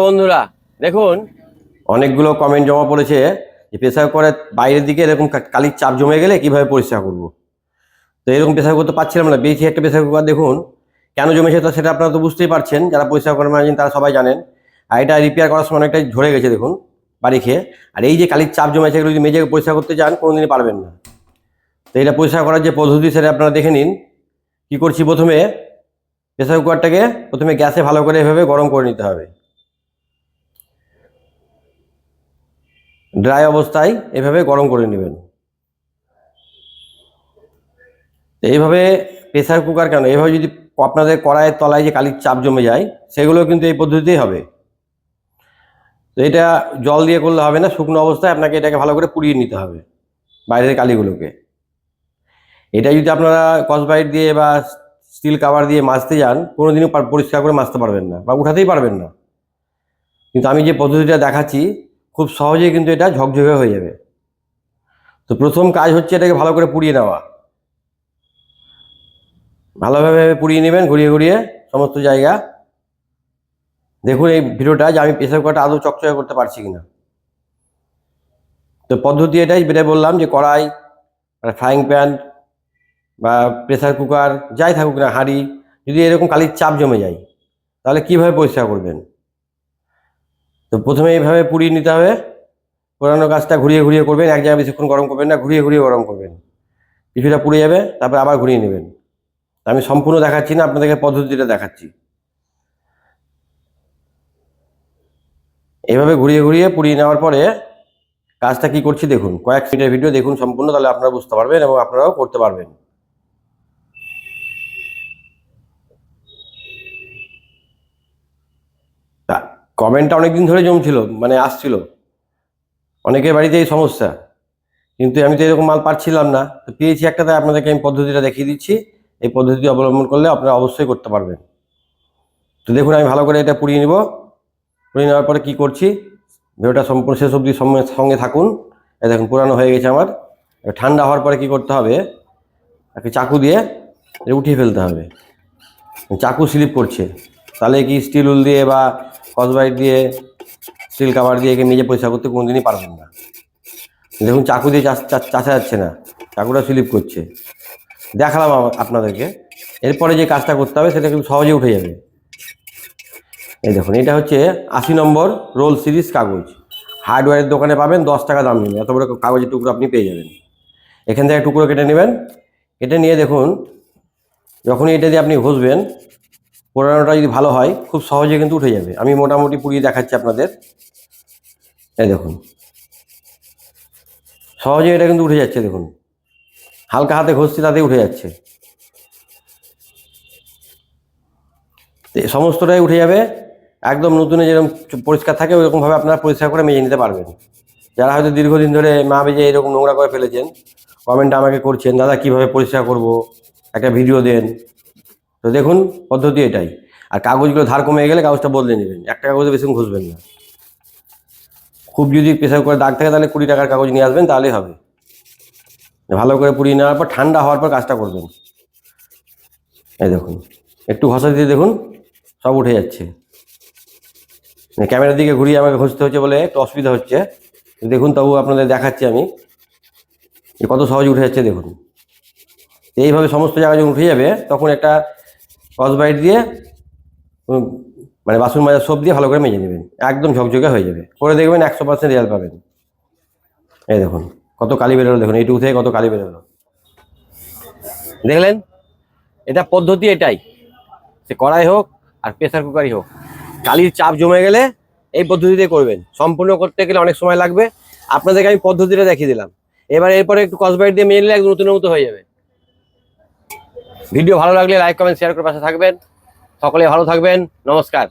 বন্ধুরা দেখুন, অনেকগুলো কমেন্ট জমা পড়েছে যে প্রেসার কুকারের বাইরের দিকে এরকম কালির চাপ জমে গেলে কিভাবে পরিষ্কার করব। তো এরকম প্রেসার কুকার তো পাচ্ছিলাম না, পেয়েছি একটা প্রেসার কুকার। দেখুন কেন জমেছে, তো সেটা আপনারা তো বুঝতেই পারছেন, যারা পরিষ্কার করেন মানেন তারা সবাই জানেন। আর এটা রিপেয়ার করার সময় অনেকটাই ঝরে গেছে দেখুন, বাড়ি খেয়ে। আর এই যে কালির চাপ জমেছে, এগুলো যদি মেজে পরিষ্কার করতে যান কোনোদিনই পারবেন না। তো এটা পরিষ্কার করার যে পদ্ধতি সেটা আপনারা দেখে নিন। কী করছি, প্রথমে প্রেসার কুকারটাকে প্রথমে গ্যাসে ভালো করে এভাবে গরম করে নিতে হবে। ড্রাই অবস্থায় এভাবে গরম করে নেবেন। এইভাবে প্রেসার কুকার কেন, এভাবে যদি আপনাদের কড়াইয়ের তলায় যে কালির চাপ জমে যায় সেগুলো কিন্তু এই পদ্ধতিতেই হবে। তো এটা জল দিয়ে করলে হবে না, শুকনো অবস্থায় আপনাকে এটাকে ভালো করে পুড়িয়ে নিতে হবে বাইরের কালিগুলোকে। এটা যদি আপনারা স্কচব্রাইট দিয়ে বা স্টিল কাভার দিয়ে মাজতে যান কোনোদিনও পরিষ্কার করে মাজতে পারবেন না বা উঠাতেই পারবেন না। কিন্তু আমি যে পদ্ধতিটা দেখাচ্ছি খুব সহজেই কিন্তু এটা ঝকঝকে হয়ে যাবে। তো প্রথম কাজ হচ্ছে এটাকে ভালো করে পুড়িয়ে নেওয়া। ভালোভাবে পুড়িয়ে নেবেন ঘুরিয়ে ঘুরিয়ে সমস্ত জায়গা। দেখুন এই ভিডিওটা যে আমি প্রেসার কুকারটা আদৌ চকচকে করতে পারছি কিনা। তো পদ্ধতি এটাই, যেটা বললাম যে কড়াই, ফ্রাইং প্যান বা প্রেসার কুকার যাই থাকুক না, হাঁড়ি, যদি এরকম কালির চাপ জমে যায় তাহলে কীভাবে পরিষ্কার করবেন। তো প্রথমে এইভাবে পুড়িয়ে নিতে হবে। পুরানো কাজটা ঘুরিয়ে ঘুরিয়ে করবেন, এক জায়গায় বেশিক্ষণ গরম করবেন না, ঘুরিয়ে ঘুরিয়ে গরম করবেন। কিছুটা পুড়ে যাবে, তারপর আবার ঘুরিয়ে নেবেন। আমি সম্পূর্ণ দেখাচ্ছি না, আপনাদেরকে পদ্ধতিটা দেখাচ্ছি। এভাবে ঘুরিয়ে ঘুরিয়ে পুড়িয়ে নেওয়ার পরে কাজটা কি করছি দেখুন, কয়েক মিনিটের ভিডিও দেখুন সম্পূর্ণ, তাহলে আপনারা বুঝতে পারবেন এবং আপনারাও করতে পারবেন। তা কমেন্টটা অনেকদিন ধরে জমছিল, মানে আসছিল অনেকের বাড়িতে এই সমস্যা, কিন্তু আমি তো এরকম মাল পাচ্ছিলাম না। তো পেয়েছি একটা, তাই আপনাদেরকে আমি পদ্ধতিটা দেখিয়ে দিচ্ছি। এই পদ্ধতি অবলম্বন করলে আপনারা অবশ্যই করতে পারবেন। তো দেখুন আমি ভালো করে এটা পুড়িয়ে নিব। পুড়িয়ে নেওয়ার পরে কী করছি, ভিডিওটা সম্পূর্ণ শেষ অবধি সঙ্গে থাকুন। এই দেখুন পুরানো হয়ে গেছে আমার। ঠান্ডা হওয়ার পরে কী করতে হবে, একটা চাকু দিয়ে এটা উঠিয়ে ফেলতে হবে। চাকু স্লিপ করছে, তাহলে কি স্টিল উল দিয়ে বা স্কচব্রাইট দিয়ে স্টিল কাভার দিয়ে একে মেজে পরিষ্কার করতে কোনোদিনই পারবেন না। দেখুন চাকু দিয়ে চাচা যাচ্ছে না, চাকুটা স্লিপ করছে। দেখালাম আপনাদেরকে। এরপরে যে কাজটা করতে হবে সেটা কিন্তু সহজে উঠে যাবে। এই দেখুন এটা হচ্ছে 80 নম্বর রোল সিরিজ কাগজ, হার্ডওয়্যারের দোকানে পাবেন, 10 টাকা দাম নেবে। এত বড় কাগজের টুকরো আপনি পেয়ে যাবেন। এখান থেকে টুকরো কেটে নেবেন। কেটে নিয়ে দেখুন যখনই এটা দিয়ে আপনি ঘষবেন, পোড়ানোটা যদি ভালো হয় খুব সহজে কিন্তু উঠে যাবে। আমি মোটামুটি পুড়িয়ে দেখাচ্ছি আপনাদের। এই দেখুন সহজে এটা কিন্তু উঠে যাচ্ছে। দেখুন হালকা হাতে ঘষছি তাতেই উঠে যাচ্ছে। সমস্তটাই উঠে যাবে। একদম নতুনে যেরকম পরিষ্কার থাকে ওইরকমভাবে আপনারা পরিষ্কার করে মেজে নিতে পারবেন। যারা হয়তো দীর্ঘদিন ধরে না মেজে এরকম নোংরা করে ফেলেছেন, কমেন্টটা আমাকে করছেন, দাদা কীভাবে পরিষ্কার করব, একটা ভিডিও দেন। তো দেখুন পদ্ধতি এটাই। আর কাগজগুলো ধার কমে গেলে কাগজটা বদলে নেবেন, একটা কাগজে বেশি ঘষবেন না। খুব যদি প্রেসার করে দাগ থাকে তাহলে 20 টাকার কাগজ নিয়ে আসবেন, তাহলেই হবে। ভালো করে পুড়িয়ে নেওয়ার পর ঠান্ডা হওয়ার পর কাজটা করবেন। এই দেখুন একটু ঘষা দিয়ে দেখুন সব উঠে যাচ্ছে। ক্যামেরার দিকে ঘুরিয়ে আমাকে ঘষতে হচ্ছে বলে একটু অসুবিধা হচ্ছে। দেখুন তবু আপনাদের দেখাচ্ছি আমি কত সহজে উঠে যাচ্ছে। দেখুন এইভাবে সমস্ত জায়গায় যখন উঠে যাবে তখন একটা স্কচব্রাইট দিয়ে মানে বাসন মাজার সোপ দিয়ে ভালো করে মেজে নেবেন, একদম ঝকঝকে হয়ে যাবে। করে দেখবেন 100% রেজাল্ট পাবেন। এই দেখুন কত কালি বেরোলো, দেখুন এইটুকু থেকে কত কালি বেরোলো, দেখলেন। এটা পদ্ধতি এটাই, সে কড়াই হোক আর প্রেসার কুকারই হোক, কালির চাপ জমে গেলে এই পদ্ধতিতে করবেন। সম্পূর্ণ করতে গেলে অনেক সময় লাগবে, আপনাদেরকে আমি পদ্ধতিটা দেখিয়ে দিলাম। এরপরে একটু স্কচব্রাইট দিয়ে মেজে নিলে একদম নতুন মতো হয়ে যাবে। ভিডিও ভালো লাগলে লাইক কমেন্ট শেয়ার করে পাশে থাকবেন। সকলে ভালো থাকবেন, নমস্কার।